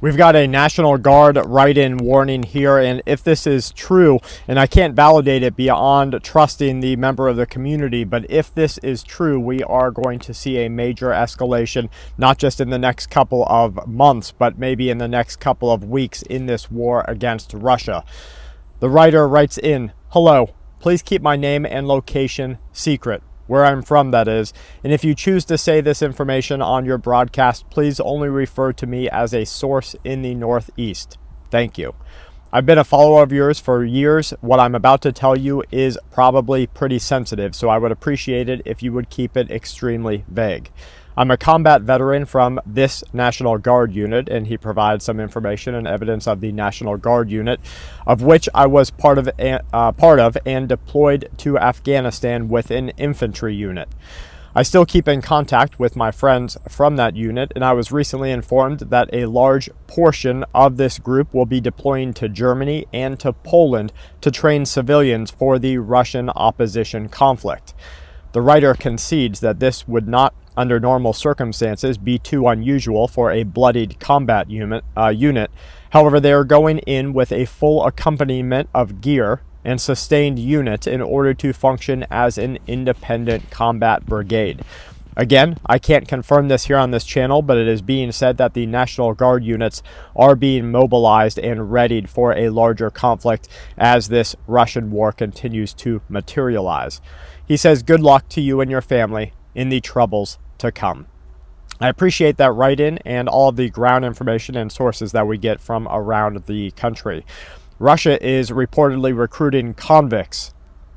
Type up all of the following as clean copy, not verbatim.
We've got a National Guard write-in warning here, and if this is true, and I can't validate it beyond trusting the member of the community, but if this is true, we are going to see a major escalation, not just in the next couple of months, but maybe in the next couple of weeks in this war against Russia. The writer writes in, "Hello, please keep my name and location secret. Where I'm from, that is. And if you choose to say this information on your broadcast, please only refer to me as a source in the Northeast. Thank you. I've been a follower of yours for years. What I'm about to tell you is probably pretty sensitive, so I would appreciate it if you would keep it extremely vague. I'm a combat veteran from this National Guard unit," and he provides some information and evidence of the National Guard unit, of which I was part of and deployed to Afghanistan with an infantry unit. I still keep in contact with my friends from that unit, and I was recently informed that a large portion of this group will be deploying to Germany and to Poland to train civilians for the Russian opposition conflict. The writer concedes that this would not, under normal circumstances, be too unusual for a bloodied combat unit. However, they are going in with a full accompaniment of gear and sustained units in order to function as an independent combat brigade. Again, I can't confirm this here on this channel, but it is being said that the National Guard units are being mobilized and readied for a larger conflict as this Russian war continues to materialize. He says, "Good luck to you and your family in the troubles to come." I appreciate that write-in and all of the ground information and sources that we get from around the country. Russia is reportedly recruiting convicts,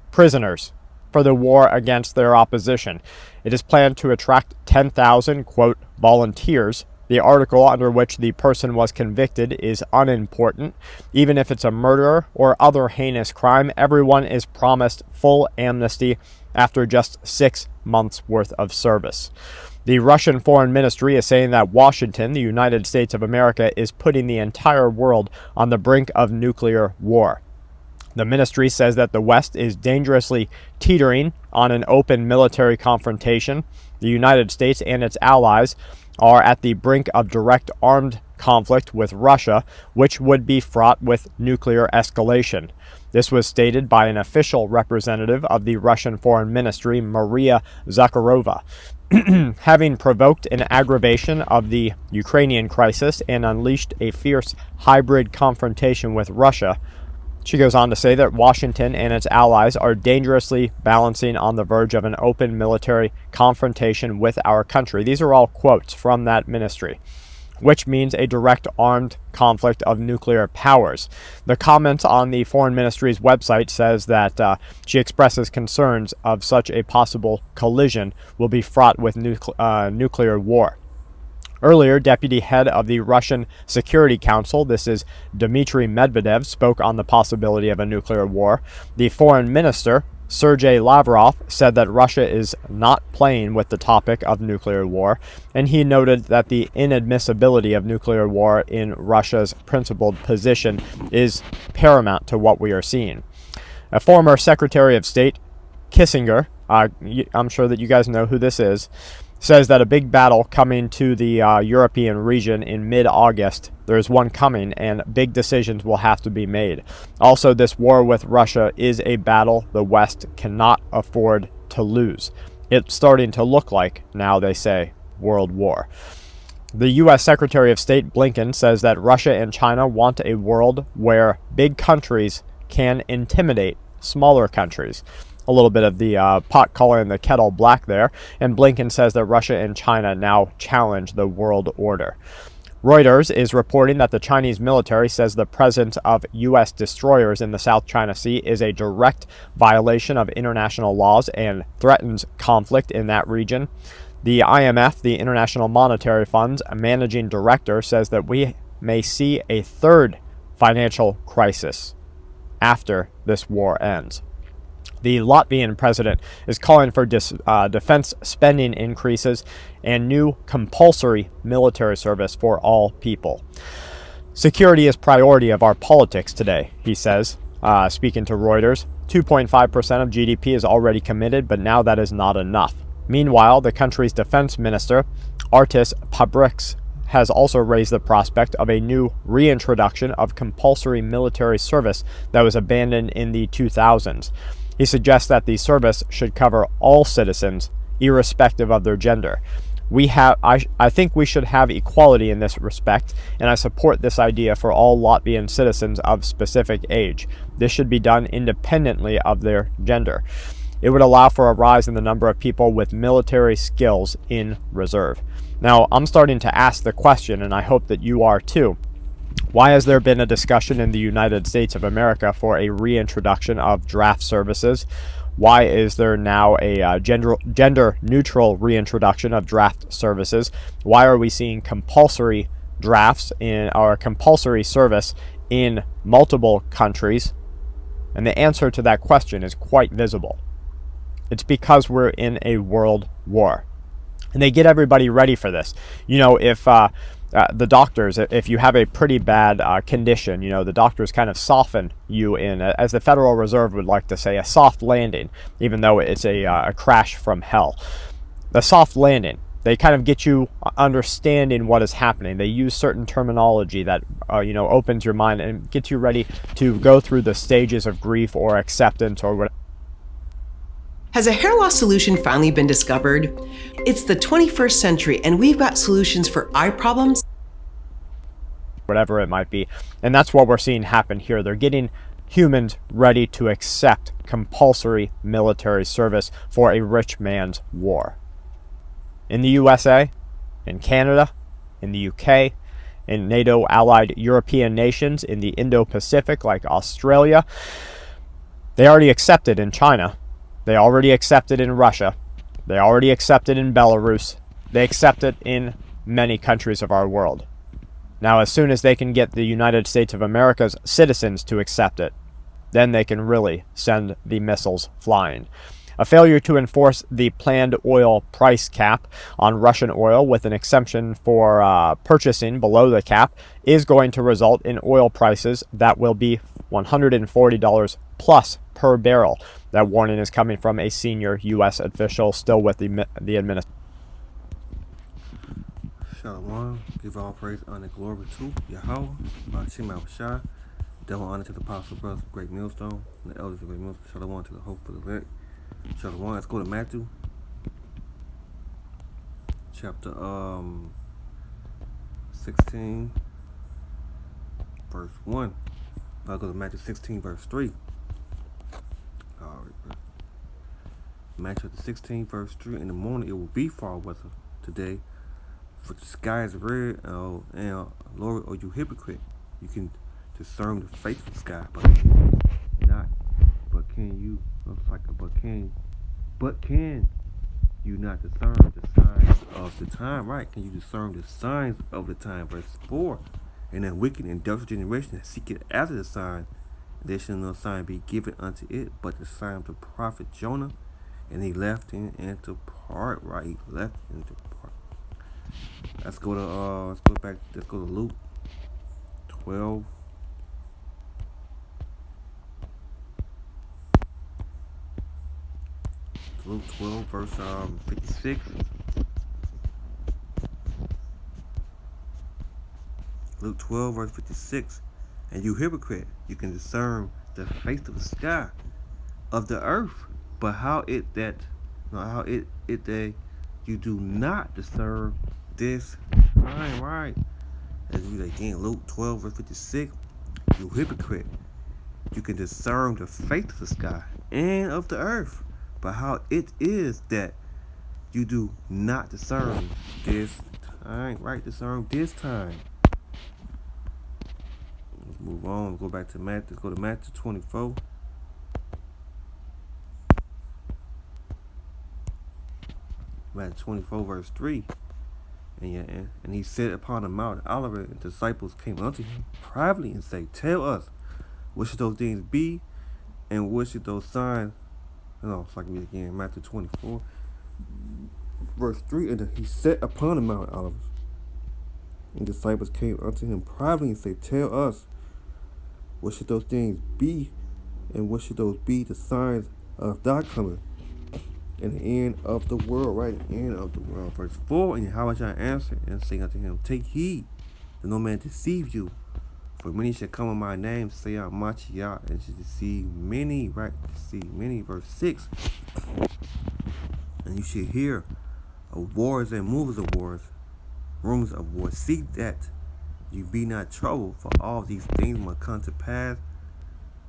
prisoners, for the war against their opposition. It is planned to attract 10,000, quote, volunteers. The article under which the person was convicted is unimportant. Even if it's a murder or other heinous crime, everyone is promised full amnesty after just 6 months worth of service. The Russian Foreign Ministry is saying that Washington, the United States of America, is putting the entire world on the brink of nuclear war. The ministry says that the West is dangerously teetering on an open military confrontation. The United States and its allies are at the brink of direct armed conflict with Russia, which would be fraught with nuclear escalation. This was stated by an official representative of the Russian Foreign Ministry, Maria Zakharova. Having provoked an aggravation of the Ukrainian crisis and unleashed a fierce hybrid confrontation with Russia, she goes on to say that Washington and its allies are dangerously balancing on the verge of an open military confrontation with our country. These are all quotes from that ministry, which means a direct armed conflict of nuclear powers. The comment on the Foreign Ministry's website says that she expresses concerns of such a possible collision will be fraught with nuclear war. Earlier, Deputy Head of the Russian Security Council, this is Dmitry Medvedev, spoke on the possibility of a nuclear war. The Foreign Minister, Sergei Lavrov, said that Russia is not playing with the topic of nuclear war, and he noted that the inadmissibility of nuclear war in Russia's principled position is paramount to what we are seeing. A former Secretary of State, Kissinger, I'm sure that you guys know who this is, says that a big battle coming to the European region in mid-August. There's one coming, and big decisions will have to be made. Also, this war with Russia is a battle the West cannot afford to lose. It's starting to look like, now they say, world war. The U.S. Secretary of State Blinken says that Russia and China want a world where big countries can intimidate smaller countries. A little bit of the pot calling the kettle black there, and Blinken says that Russia and China now challenge the world order. Reuters is reporting that the Chinese military says the presence of U.S. destroyers in the South China Sea is a direct violation of international laws and threatens conflict in that region. The IMF, the International Monetary Fund's managing director, says that we may see a third financial crisis after this war ends. The Latvian president is calling for defense spending increases and new compulsory military service for all people. Security is priority of our politics today, he says, speaking to Reuters. 2.5% of GDP is already committed, but now that is not enough. Meanwhile, the country's defense minister, Artis Pabriks, has also raised the prospect of a new reintroduction of compulsory military service that was abandoned in the 2000s. He suggests that the service should cover all citizens, irrespective of their gender. I think we should have equality in this respect, and I support this idea for all Latvian citizens of specific age. This should be done independently of their gender. It would allow for a rise in the number of people with military skills in reserve. Now, I'm starting to ask the question, and I hope that you are too. Why has there been a discussion in the United States of America for a reintroduction of draft services? Why is there now a gender-neutral reintroduction of draft services? Why are we seeing compulsory drafts in our compulsory service in multiple countries? And the answer to that question is quite visible. It's because we're in a world war. And they get everybody ready for this. You know, if the doctors, if you have a pretty bad condition, you know, the doctors kind of soften you in, as the Federal Reserve would like to say, a soft landing, even though it's a crash from hell. The soft landing, they kind of get you understanding what is happening. They use certain terminology that, opens your mind and gets you ready to go through the stages of grief or acceptance or whatever. Has a hair loss solution finally been discovered? It's the 21st century, and we've got solutions for eye problems, whatever it might be. And that's what we're seeing happen here. They're getting humans ready to accept compulsory military service for a rich man's war. In the USA, in Canada, in the UK, in NATO allied European nations, in the Indo-Pacific like Australia, they already accepted in China. They already accept it in Russia. They already accept it in Belarus. They accept it in many countries of our world. Now, as soon as they can get the United States of America's citizens to accept it, then they can really send the missiles flying. A failure to enforce the planned oil price cap on Russian oil with an exemption for purchasing below the cap is going to result in oil prices that will be $140 plus per barrel. That warning is coming from a senior U.S. official still with the administration. Shalom, give all praise, honor, glory to Yahweh, Bashim Al-Shah, double honor to the apostle brothers of Great Millstone, and the elders of Great Millstone. Shalom to the hope for the elect. Shalom, let's go to Matthew, chapter 16, verse 1. I'll go to Matthew 16, verse 3. Alright, Matthew 16, verse 3. In the morning it will be fall weather today, for the sky is red, and Lord, or you hypocrite, you can discern the face of the sky, but not. But can you? Looks like a but can you not discern the signs of the time? Right? Can you discern the signs of the time? Verse 4. And that wicked and industrial generation that seeketh after the sign, there shall no sign be given unto it, but the sign of the prophet Jonah. And he left and to part. Right? He left and to part. Let's go to Luke 12. Luke 12, verse 56. Luke 12, verse 56. And you hypocrite, you can discern the face of the sky, of the earth, but you do not discern this time, right? As we again, Luke 12, verse 56. You hypocrite, you can discern the face of the sky and of the earth, but how it is that you do not discern this time, right? Discern this time. Let's move on. Go back to Matthew. Let's go to Matthew 24. Matthew 24, verse 3. And he said upon the Mount of Olivet, and disciples came unto him privately and said, tell us, what should those things be, and what should those signs? It's like me again, Matthew 24, verse 3. And he sat upon the Mount of Olivet, and disciples came unto him privately and said, tell us, what should those things be, and what should those be the signs of thy coming, and the end of the world, right? The end of the world. Verse 4, and Yahweh shall answer and say unto him, take heed that no man deceive you. For many shall come in my name, say I Mashiach, and shall deceive many, right? Deceive many. Verse 6, and you shall hear of wars and movers of wars, rumors of wars. See that you be not troubled, for all these things must come to pass,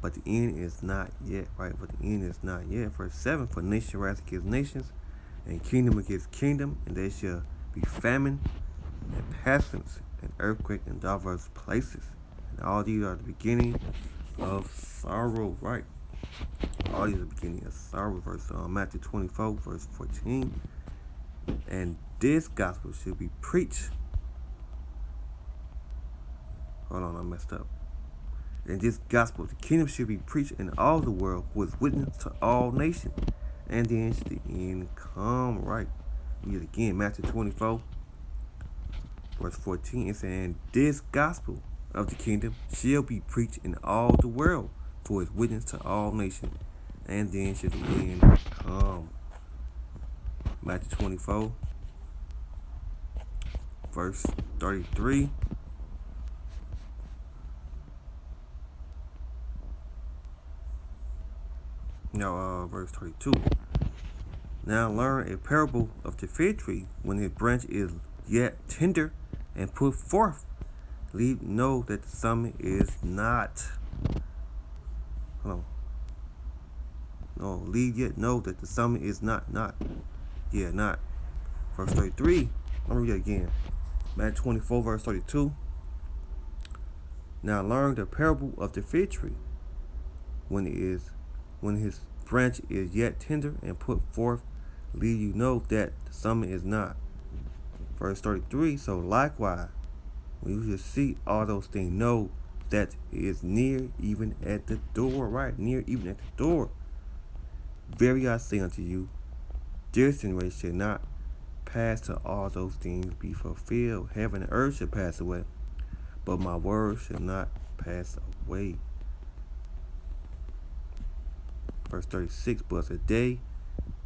but the end is not yet, right? But the end is not yet. Verse 7, for nation rise against nations, and kingdom against kingdom, and there shall be famine and pestilence and earthquake in diverse places. And all these are the beginning of sorrow, right? All these are the beginning of sorrow. Verse Matthew 24, verse 14. And this gospel should be preached. Hold on, I messed up. And this gospel, the kingdom should be preached in all the world, who is witness to all nations. And then should the end come, right? Read it again, Matthew 24, verse 14. It says, and this gospel of the kingdom shall be preached in all the world, for its witness to all nations. And then should the end come. Matthew 24, verse 33. Now, verse 32. Now learn a parable of the fig tree. When his branch is yet tender and put forth, know that the summer is not. Hold on. No, yet know that the summer is not. Yeah, not. Verse 33. Let me read it again. Matthew 24, verse 32. Now learn the parable of the fig tree. When his branch is yet tender and put forth, know that the summer is not. Verse 33. So likewise, when you shall see all those things, know that it is near, even at the door, right? Near, even at the door. Very I say unto you, this generation shall not pass till all those things be fulfilled. Heaven and earth shall pass away, but my word shall not pass away. Verse 36, but a day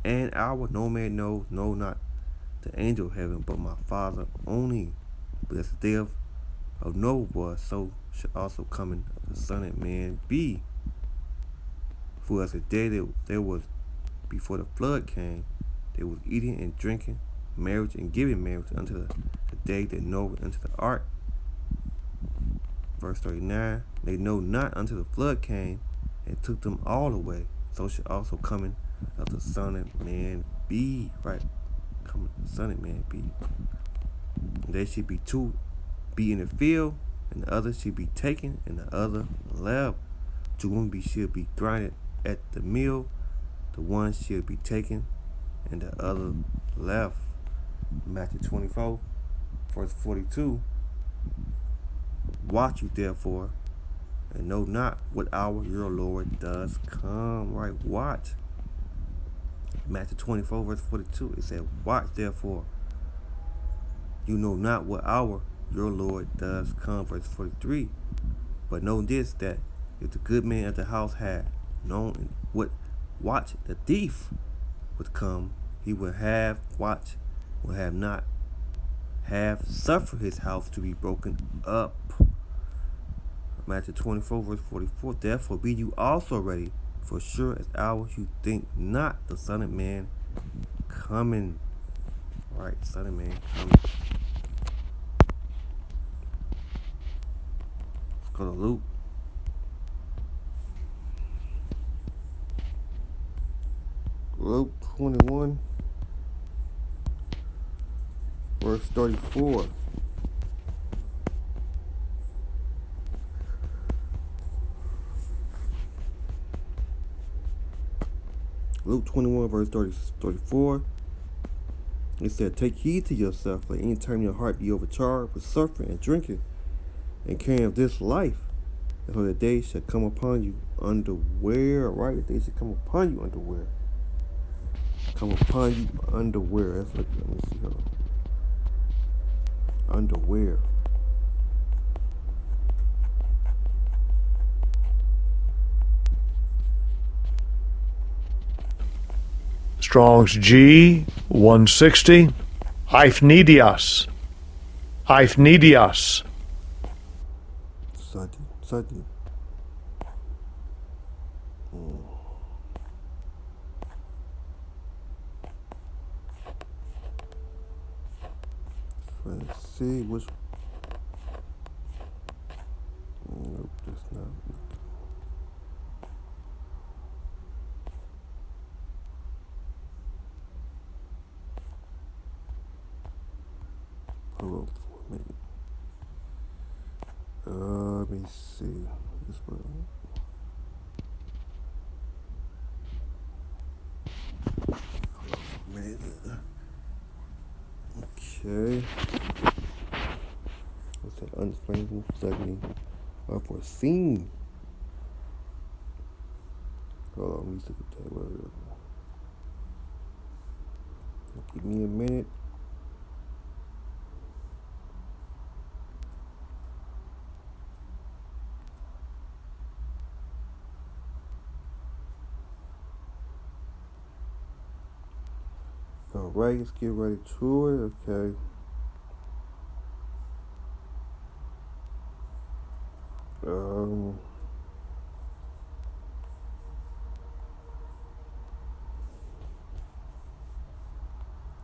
and hour no man knows, no, not the angel of heaven, but my Father only. But as the day of Noah was, so shall also coming of the Son of Man be. For as the day that there was before the flood came, they was eating and drinking, marriage and giving marriage unto the day that Noah entered the ark. Verse 39, they know not until the flood came and took them all away. So shall also coming of the Son of Man be, right? Coming of the Son of Man be. And there should be two be in the field, and the other should be taken, and the other left. Two women should be grinded at the mill, the one should be taken, and the other left. Matthew 24, verse 42. Watch you therefore, and know not what hour your Lord does come. Right, watch. Matthew 24, verse 42. It said, watch therefore, you know not what hour your Lord does come. Verse 43. But know this, that if the good man of the house had known what watch the thief would come, he would have watched, would have not have suffered his house to be broken up. Matthew 24, verse 44. Therefore be you also ready, for sure as hours you think not the Son of Man coming. Right, Son of Man coming. Let's go to Luke. Luke 21, verse 34. Luke 21, verse 34. It said, take heed to yourself, let any time your heart be overcharged with suffering and drinking and caring of this life, and so the day shall come upon you underwear. Right? The day shall come upon you underwear. Come upon you underwear. That's what, let me see. Hold on. Underwear. Strong's G 160. Eiphneidios. Eiphneidios. Sudden. Let's see which. Nope, that's not. Hold on for a minute. Let me see. This one. Man. Okay. What's that? Unexplainable, suddenly, unforeseen. Hold on, let me look at that word. Give me a minute. Alright, let's get ready to it. Okay.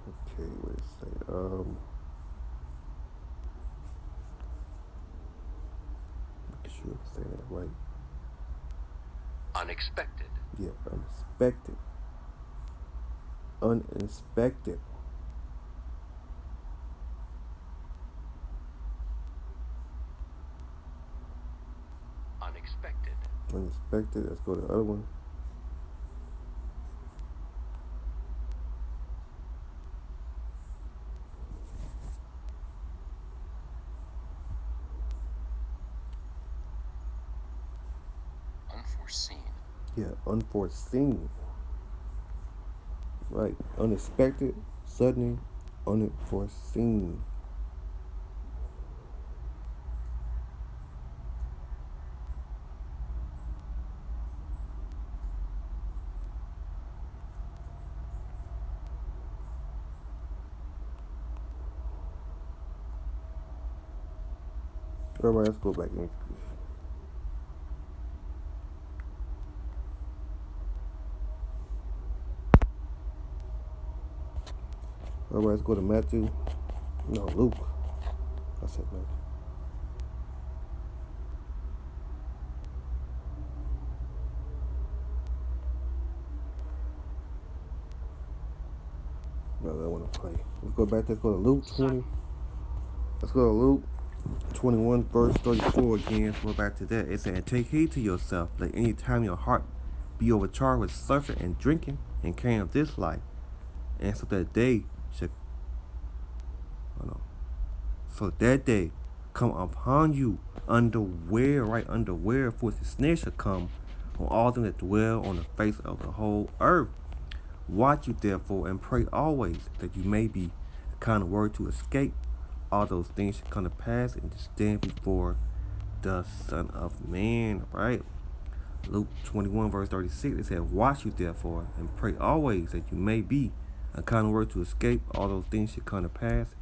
Okay, wait a second. Make sure I'm saying that right. Unexpected. Yeah, unexpected. Uninspected. Unexpected. Unexpected. Let's go to the other one. Unforeseen. Yeah, unforeseen. Right. Unexpected, suddenly, unforeseen. All right, let's go back in. All right, let's go to Matthew. No, Luke. I said Matthew. No, I want to play. Let's go back. Let's go to Luke 20. Let's go to Luke 21, verse 34 again. Go back to that. It said, "Take heed to yourself, let any time your heart be overcharged with surfing and drinking and carrying of this life, and so that day should, so that day come upon you underwear, right? Underwear, for the snare shall come on all them that dwell on the face of the whole earth. Watch you therefore and pray always, that you may be a kind of word to escape all those things should come to pass and to stand before the Son of Man," right? Luke 21, verse 36, it said, "Watch you therefore and pray always, that you may be a kind of word to escape all those things should come to pass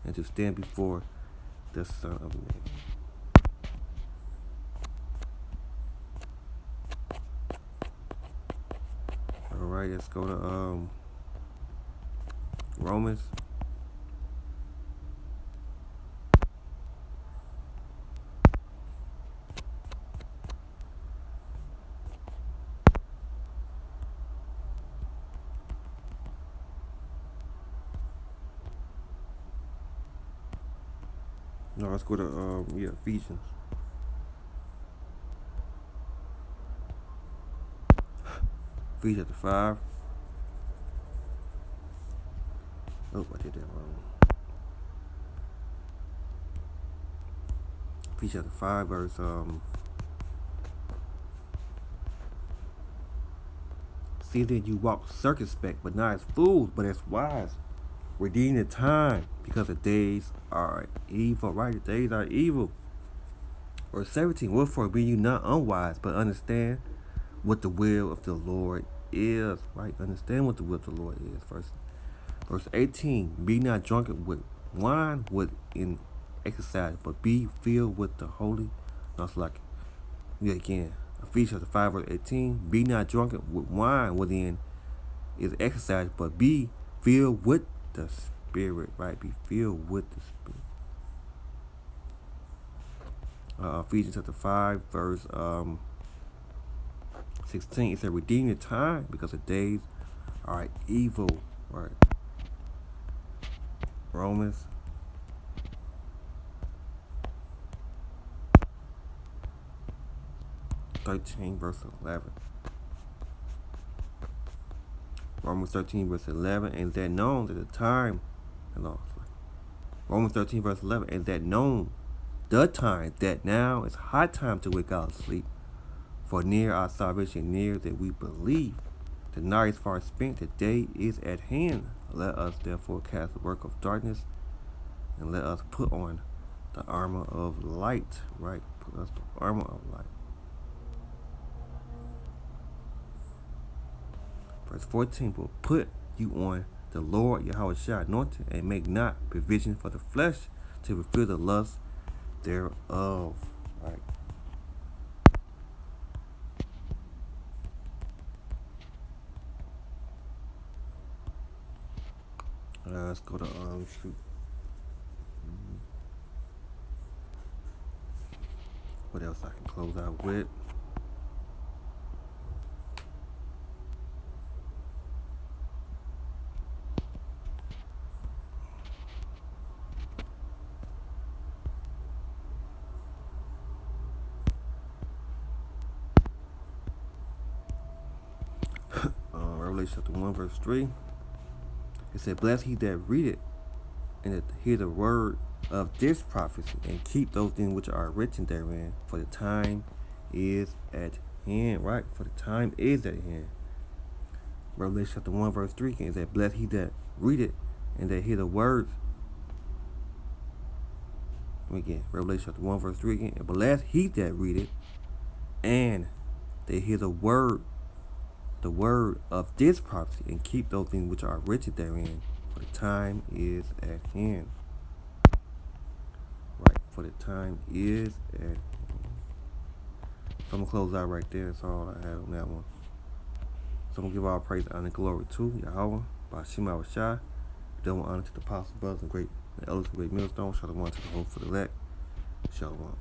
and to stand before the Son of Man." All right, let's go to Romans. No, let's go to Ephesians. Ephesians 5. Oh, I did that wrong. Ephesians 5, verse "See that you walk circumspect, but not as fools, but as wise, redeeming the time, because the days are evil." Right, the days are evil. Verse 17, "Wherefore be you not unwise, but understand what the will of the Lord is, right? Understand what the will of the Lord is. Verse 18, be not drunken with wine within exercise, but be filled with the Holy. That's like, yeah, again, Ephesians 5 verse 18, be not drunken with wine within is exercise, but be filled with the Spirit, right? Be filled with the Spirit. Ephesians chapter 5 verse 16, it said, redeem the time because the days are evil, right? Romans 13 verse 11. Romans 13 verse 11, and that known that the time, Romans 13 verse 11, and that known the time that now is high time to wake out of sleep, for near our salvation, near that we believe. The night is far spent, the day is at hand. Let us therefore cast the work of darkness, and let us put on the armor of light, right? Put us the armor of light. Verse 14, will put you on the Lord Yahushua anointed, and make not provision for the flesh to fulfill the lust thereof, right? Let's go to what else I can close out with? Revelation chapter 1 verse 3. It said, bless he that read it, and that hear the word of this prophecy, and keep those things which are written therein, for the time is at hand, right? For the time is at hand. Revelation chapter 1 verse 3 again, it said, bless he that read it, and that hear the words. Again, Revelation chapter 1 verse 3 again, and bless he that read it, and they hear the word of this prophecy, and keep those things which are written therein, for the time is at hand. Right, for the time is at hand. So I'm going to close out right there. That's all I had on that one. So I'm going to give all praise, honor, and glory to Yahweh, by Shema Yahushua. Double honor to the apostles, brothers, and elders of great millstone. Shalom to the hope for the elect. Shalom.